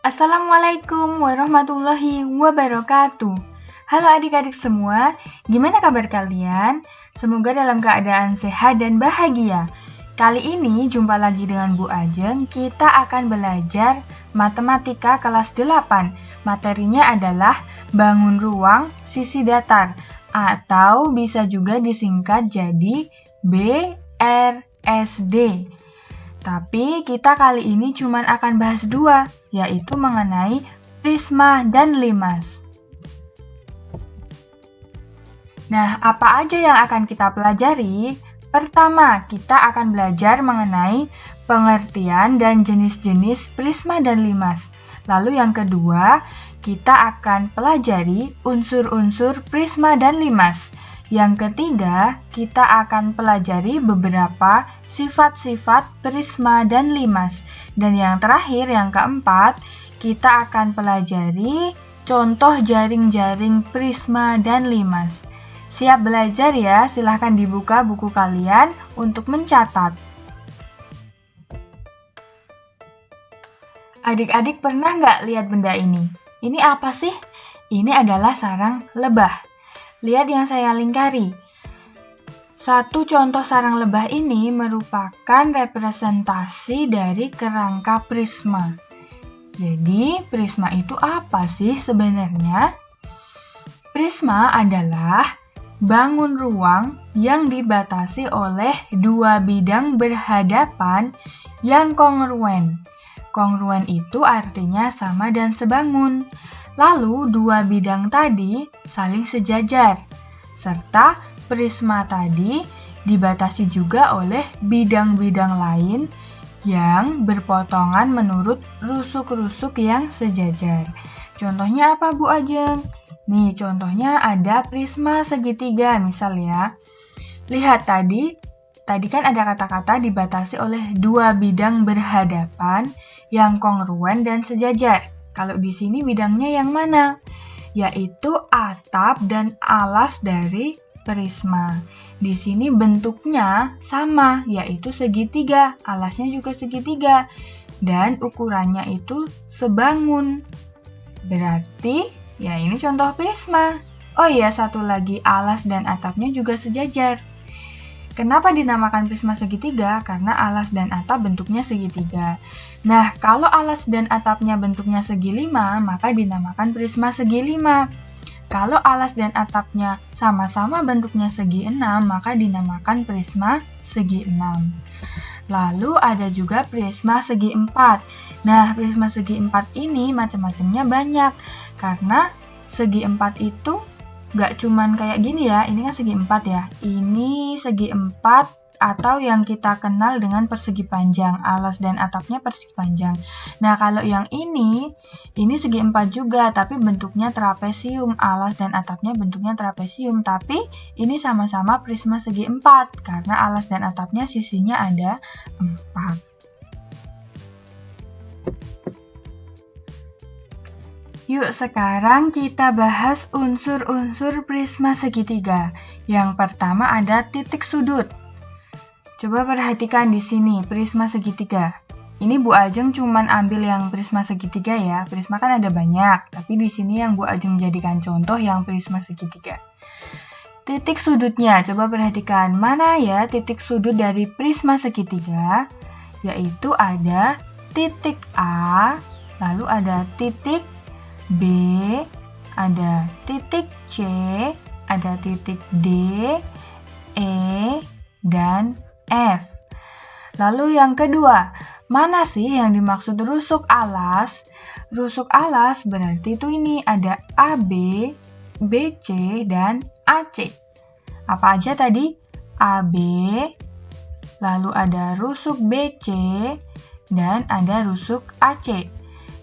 Assalamualaikum warahmatullahi wabarakatuh. Halo adik-adik semua, gimana kabar kalian? Semoga dalam keadaan sehat dan bahagia. Kali ini jumpa lagi dengan Bu Ajeng, kita akan belajar matematika kelas 8. Materinya adalah bangun ruang sisi datar, atau bisa juga disingkat jadi BRSD. Tapi kita kali ini cuma akan bahas dua, yaitu mengenai prisma dan limas. Nah, apa aja yang akan kita pelajari? Pertama, kita akan belajar mengenai pengertian dan jenis-jenis prisma dan limas. Lalu yang kedua, kita akan pelajari unsur-unsur prisma dan limas. Yang ketiga, kita akan pelajari beberapa sifat-sifat prisma dan limas. Dan yang terakhir, yang keempat, kita akan pelajari contoh jaring-jaring prisma dan limas. Siap belajar ya? Silahkan dibuka buku kalian untuk mencatat. Adik-adik pernah nggak lihat benda ini? Ini apa sih? Ini adalah sarang lebah. Lihat yang saya lingkari. Satu contoh sarang lebah ini merupakan representasi dari kerangka prisma. Jadi, prisma itu apa sih sebenarnya? Prisma adalah bangun ruang yang dibatasi oleh dua bidang berhadapan yang kongruen. Kongruen itu artinya sama dan sebangun. Lalu dua bidang tadi saling sejajar, serta prisma tadi dibatasi juga oleh bidang-bidang lain yang berpotongan menurut rusuk-rusuk yang sejajar. Contohnya apa Bu Ajeng? Nih contohnya ada prisma segitiga misal ya. Lihat tadi kan ada kata-kata dibatasi oleh dua bidang berhadapan yang kongruen dan sejajar. Kalau di sini bidangnya yang mana? Yaitu atap dan alas dari prisma. Di sini bentuknya sama, yaitu segitiga. Alasnya juga segitiga. Dan ukurannya itu sebangun. Berarti, ya ini contoh prisma. Oh iya, satu lagi, alas dan atapnya juga sejajar. Kenapa dinamakan prisma segitiga? Karena alas dan atap bentuknya segitiga. Nah, kalau alas dan atapnya bentuknya segi 5, maka dinamakan prisma segi 5. Kalau alas dan atapnya sama-sama bentuknya segi 6, maka dinamakan prisma segi 6. Lalu ada juga prisma segi 4. Nah, prisma segi 4 ini macam-macamnya banyak. Karena segi 4 itu nggak cuman kayak gini ya, ini kan segi 4 ya. Ini segi 4 atau yang kita kenal dengan persegi panjang. Alas dan atapnya persegi panjang. Nah, kalau yang ini segi 4 juga, tapi bentuknya trapesium. Alas dan atapnya bentuknya trapesium, tapi ini sama-sama prisma segi 4, karena alas dan atapnya sisinya ada 4. Yuk sekarang kita bahas unsur-unsur prisma segitiga. Yang pertama ada titik sudut. Coba perhatikan di sini prisma segitiga. Ini Bu Ajeng cuman ambil yang prisma segitiga ya. Prisma kan ada banyak, tapi di sini yang Bu Ajeng jadikan contoh yang prisma segitiga. Titik sudutnya, coba perhatikan mana ya titik sudut dari prisma segitiga? Yaitu ada titik A, lalu ada titik B, ada titik C, ada titik D, E, dan F. Lalu yang kedua, mana sih yang dimaksud rusuk alas? Rusuk alas berarti itu ini ada AB, BC, dan AC. Apa aja tadi? AB, lalu ada rusuk BC, dan ada rusuk AC.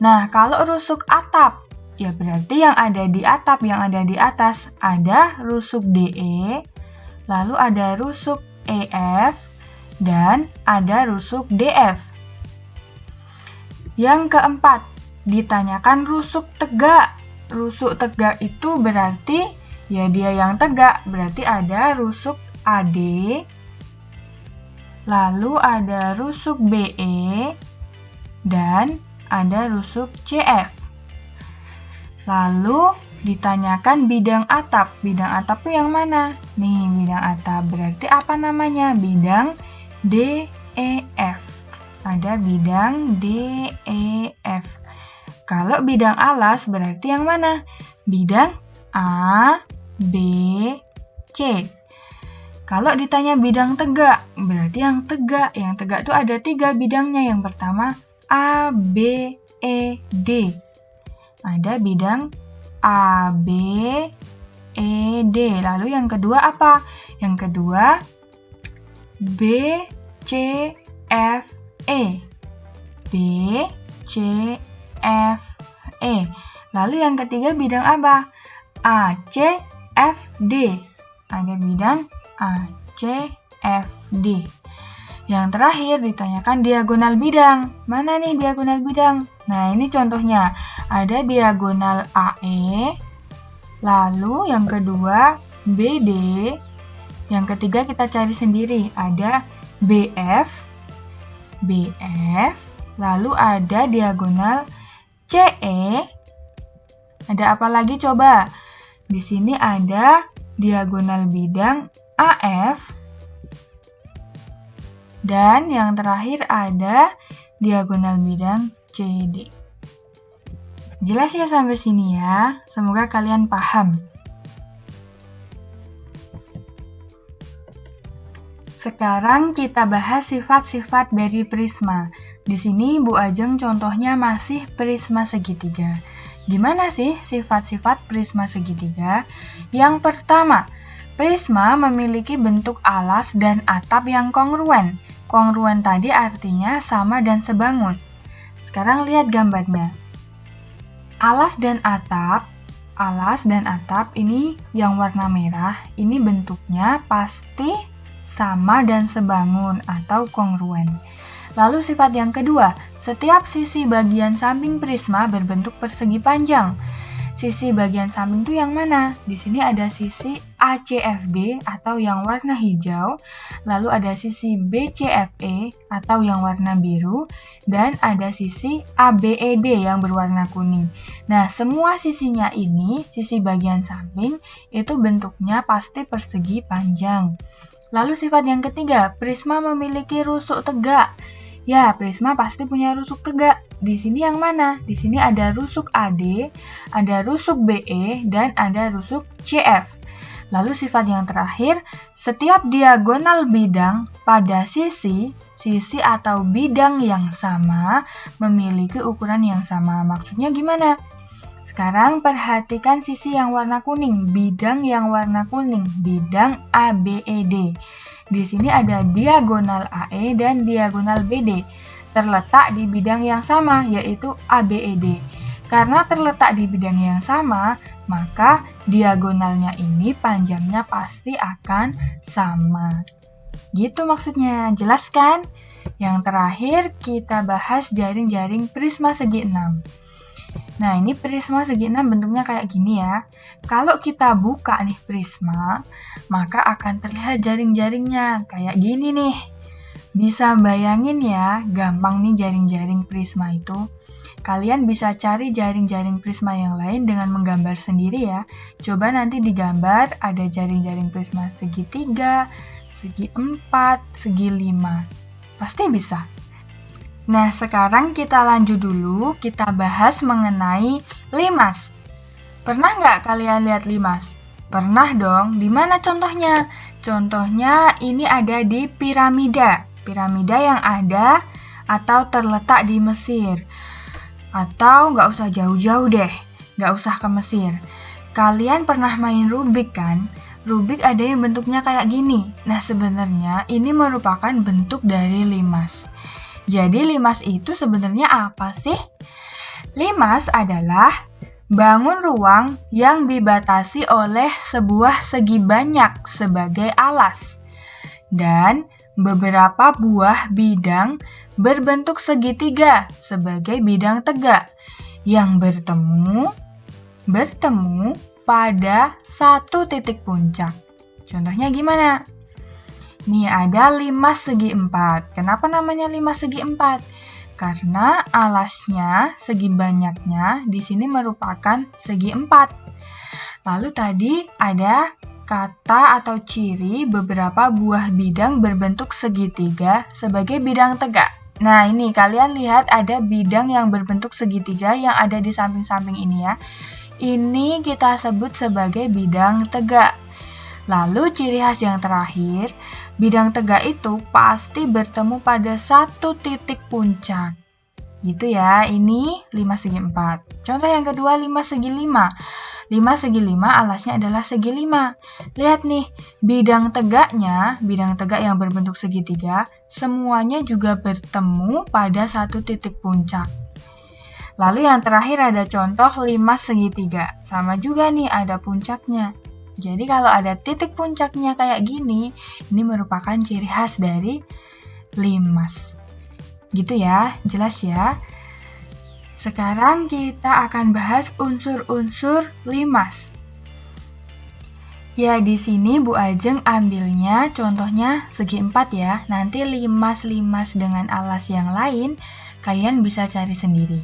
Nah, kalau rusuk atap, ya berarti yang ada di atap, yang ada di atas ada rusuk DE, lalu ada rusuk EF, dan ada rusuk DF. Yang keempat, ditanyakan rusuk tegak. Rusuk tegak itu berarti ya dia yang tegak, berarti ada rusuk AD, lalu ada rusuk BE, dan ada rusuk CF. Lalu ditanyakan bidang atap. Bidang atap itu yang mana? Nih, bidang atap. Berarti apa namanya? Bidang DEF. Ada bidang DEF. Kalau bidang alas berarti yang mana? Bidang A, B, C. Kalau ditanya bidang tegak, berarti yang tegak. Yang tegak itu ada 3 bidangnya. Yang pertama A, B, E, D. Ada bidang A, B, E, D. Lalu yang kedua apa? Yang kedua B, C, F, E. B, C, F, E. Lalu yang ketiga bidang apa? A, C, F, D. Ada bidang A, C, F, D. Yang terakhir ditanyakan diagonal bidang. Mana nih diagonal bidang? Nah, ini contohnya. Ada diagonal AE. Lalu yang kedua BD. Yang ketiga kita cari sendiri. Ada BF. BF. Lalu ada diagonal CE. Ada apa lagi coba? Di sini ada diagonal bidang AF. Dan yang terakhir ada diagonal bidang CD. Jelas ya sampai sini ya? Semoga kalian paham. Sekarang kita bahas sifat-sifat dari prisma. Di sini Bu Ajeng contohnya masih prisma segitiga. Gimana sih sifat-sifat prisma segitiga? Yang pertama, prisma memiliki bentuk alas dan atap yang kongruen. Kongruen tadi artinya sama dan sebangun. Sekarang lihat gambarnya. Alas dan atap ini yang warna merah, ini bentuknya pasti sama dan sebangun atau kongruen. Lalu sifat yang kedua, setiap sisi bagian samping prisma berbentuk persegi panjang. Sisi bagian samping itu yang mana? Di sini ada sisi ACFD atau yang warna hijau, lalu ada sisi BCFE atau yang warna biru, dan ada sisi ABED yang berwarna kuning. Nah, semua sisinya ini, sisi bagian samping, itu bentuknya pasti persegi panjang. Lalu sifat yang ketiga, prisma memiliki rusuk tegak. Ya, prisma pasti punya rusuk tegak. Di sini yang mana? Di sini ada rusuk AD, ada rusuk BE, dan ada rusuk CF. Lalu sifat yang terakhir, setiap diagonal bidang pada sisi atau bidang yang sama memiliki ukuran yang sama. Maksudnya gimana? Sekarang perhatikan sisi yang warna kuning, bidang yang warna kuning, bidang ABED. Di sini ada diagonal AE dan diagonal BD, terletak di bidang yang sama, yaitu ABED. Karena terletak di bidang yang sama, maka diagonalnya ini panjangnya pasti akan sama. Gitu maksudnya, jelas kan? Yang terakhir kita bahas jaring-jaring prisma segi 6. Nah, ini prisma segi 6 bentuknya kayak gini ya. Kalau kita buka nih prisma, maka akan terlihat jaring-jaringnya kayak gini nih. Bisa bayangin ya, gampang nih jaring-jaring prisma itu. Kalian bisa cari jaring-jaring prisma yang lain dengan menggambar sendiri ya. Coba nanti digambar ada jaring-jaring prisma segi 3, segi 4, segi 5. Pasti bisa. Nah, sekarang kita lanjut dulu, kita bahas mengenai limas. Pernah nggak kalian lihat limas? Pernah dong, di mana contohnya? Contohnya ini ada di piramida. Piramida yang ada atau terletak di Mesir. Atau nggak usah jauh-jauh deh, nggak usah ke Mesir. Kalian pernah main Rubik kan? Rubik ada yang bentuknya kayak gini. Nah, sebenarnya ini merupakan bentuk dari limas. Jadi limas itu sebenarnya apa sih? Limas adalah bangun ruang yang dibatasi oleh sebuah segi banyak sebagai alas. Dan beberapa buah bidang berbentuk segitiga sebagai bidang tegak yang bertemu pada satu titik puncak. Contohnya gimana? Nih ada limas segi 4. Kenapa namanya limas segi 4? Karena alasnya, segi banyaknya, di sini merupakan segi 4. Lalu tadi ada kata atau ciri beberapa buah bidang berbentuk segitiga sebagai bidang tegak. Nah, ini kalian lihat ada bidang yang berbentuk segitiga yang ada di samping-samping ini ya. Ini kita sebut sebagai bidang tegak. Lalu ciri khas yang terakhir, bidang tegak itu pasti bertemu pada satu titik puncak. Gitu ya, ini 5 segi 4. Contoh yang kedua, 5 segi 5. 5 segi 5 alasnya adalah segi 5. Lihat nih, bidang tegak yang berbentuk segitiga, semuanya juga bertemu pada satu titik puncak. Lalu yang terakhir ada contoh 5 segitiga. Sama juga nih, ada puncaknya. Jadi kalau ada titik puncaknya kayak gini, ini merupakan ciri khas dari limas. Gitu ya, jelas ya. Sekarang kita akan bahas unsur-unsur limas. Ya, di sini Bu Ajeng ambilnya contohnya segi 4 ya. Nanti limas-limas dengan alas yang lain, kalian bisa cari sendiri.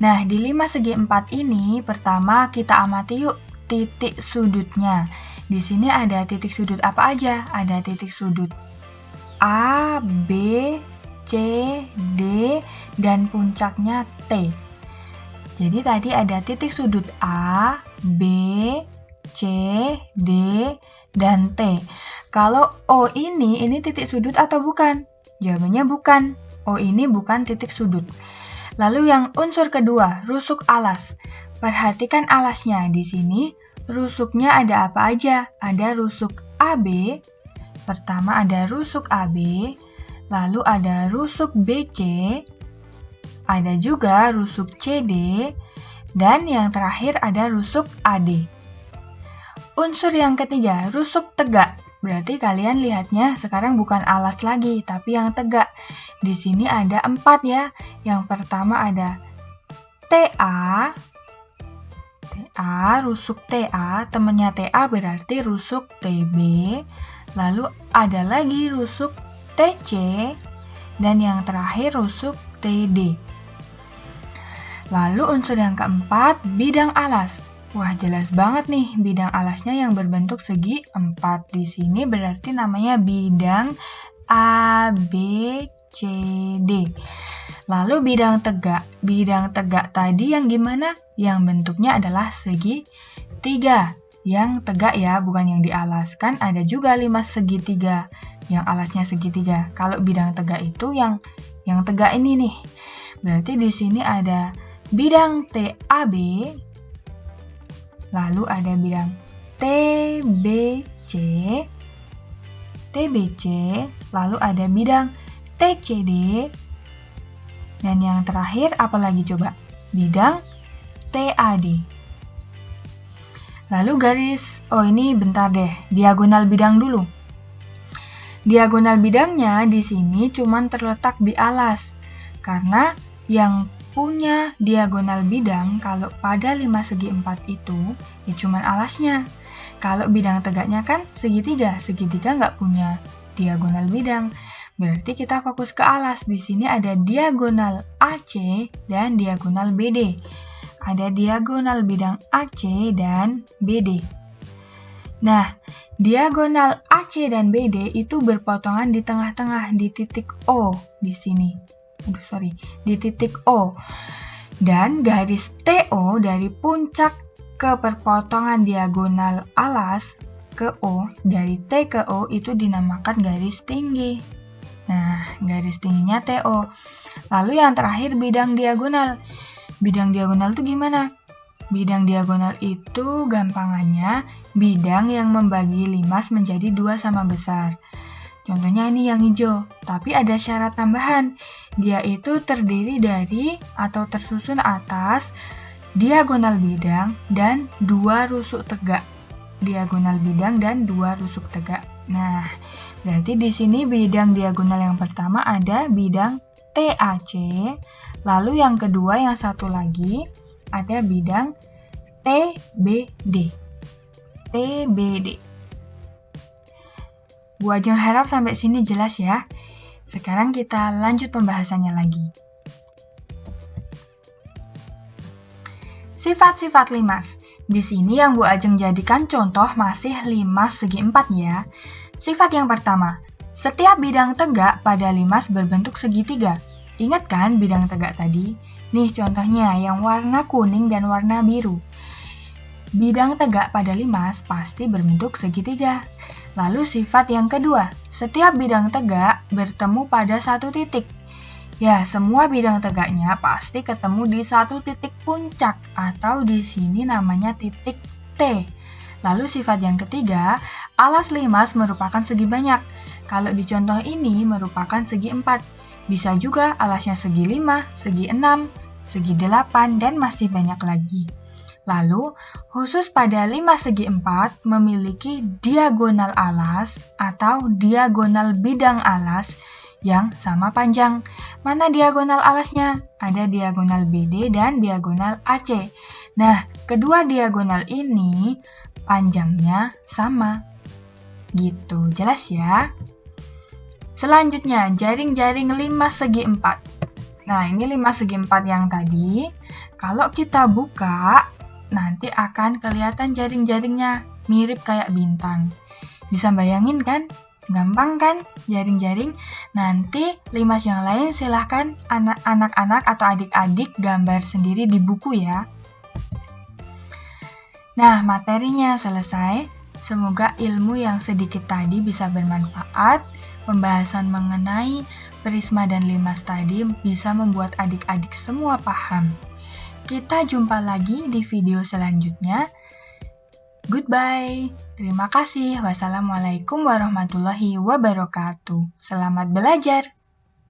Nah, di 5 segi 4 ini, pertama kita amati yuk titik sudutnya. Di sini ada titik sudut apa aja? Ada titik sudut A, B, C, D, dan puncaknya T. Jadi tadi ada titik sudut A, B, C, D, dan T. Kalau O ini titik sudut atau bukan? Jawabannya bukan. O ini bukan titik sudut. Lalu yang unsur kedua, rusuk alas. Perhatikan alasnya. Di sini rusuknya ada apa aja? Ada rusuk AB. Pertama ada rusuk AB. Lalu ada rusuk BC, ada juga rusuk CD, dan yang terakhir ada rusuk AD. Unsur yang ketiga, rusuk tegak. Berarti kalian lihatnya sekarang bukan alas lagi, tapi yang tegak. Di sini ada 4 ya. Yang pertama ada TA, rusuk TA, temannya TA berarti rusuk TB. Lalu ada lagi rusuk TC, dan yang terakhir rusuk TD. Lalu unsur yang keempat, bidang alas. Wah, jelas banget nih bidang alasnya yang berbentuk segi 4. Di sini berarti namanya bidang A, B, C, D. Lalu bidang tegak. Bidang tegak tadi yang gimana? Yang bentuknya adalah segi 3. Yang tegak ya, bukan yang dialas. Kan ada juga 5 segitiga yang alasnya segitiga. Kalau bidang tegak itu yang tegak ini nih. Berarti di sini ada bidang TAB, lalu ada bidang TBC, lalu ada bidang TCD, dan yang terakhir apa lagi coba? Bidang TAD. Lalu garis, ini bentar deh, diagonal bidang dulu. Diagonal bidangnya di sini cuma terletak di alas. Karena yang punya diagonal bidang kalau pada 5 segi 4 itu ya cuma alasnya. Kalau bidang tegaknya kan segitiga. Segitiga nggak punya diagonal bidang. Berarti kita fokus ke alas. Di sini ada diagonal AC dan diagonal BD. Ada diagonal bidang AC dan BD. Nah, diagonal AC dan BD itu berpotongan di tengah-tengah di titik O di sini. Di titik O. Dan garis TO dari puncak ke perpotongan diagonal alas ke O, dari T ke O itu dinamakan garis tinggi. Nah, garis tingginya TO. Lalu yang terakhir bidang diagonal. Bidang diagonal itu gimana? Bidang diagonal itu gampangannya bidang yang membagi limas menjadi 2 sama besar. Contohnya ini yang hijau, tapi ada syarat tambahan. Dia itu terdiri dari atau tersusun atas diagonal bidang dan 2 rusuk tegak. Diagonal bidang dan 2 rusuk tegak. Nah, berarti di sini bidang diagonal yang pertama ada bidang TAC, lalu yang kedua yang satu lagi ada bidang TBD. Bu Ajeng harap sampai sini jelas ya. Sekarang kita lanjut pembahasannya lagi. Sifat-sifat limas. Di sini yang Bu Ajeng jadikan contoh masih limas segi 4 ya. Sifat yang pertama, setiap bidang tegak pada limas berbentuk segitiga. Ingat kan bidang tegak tadi? Nih contohnya yang warna kuning dan warna biru. Bidang tegak pada limas pasti berbentuk segitiga. Lalu sifat yang kedua, setiap bidang tegak bertemu pada satu titik. Ya, semua bidang tegaknya pasti ketemu di satu titik puncak atau di sini namanya titik T. Lalu sifat yang ketiga, alas limas merupakan segi banyak. Kalau di contoh ini merupakan segi 4. Bisa juga alasnya segi 5, segi 6, segi 8, dan masih banyak lagi. Lalu, khusus pada limas segi 4 memiliki diagonal alas atau diagonal bidang alas yang sama panjang. Mana diagonal alasnya? Ada diagonal BD dan diagonal AC. Nah, kedua diagonal ini panjangnya sama. Gitu, jelas ya? Selanjutnya, jaring-jaring limas segi 4. Nah, ini limas segi 4 yang tadi. Kalau kita buka, nanti akan kelihatan jaring-jaringnya mirip kayak bintang. Bisa bayangin kan? Gampang kan jaring-jaring? Nanti limas yang lain silahkan anak-anak atau adik-adik gambar sendiri di buku ya. Nah, materinya selesai. Semoga ilmu yang sedikit tadi bisa bermanfaat. Pembahasan mengenai prisma dan limas tadi bisa membuat adik-adik semua paham. Kita jumpa lagi di video selanjutnya. Goodbye. Terima kasih. Wassalamualaikum warahmatullahi wabarakatuh. Selamat belajar.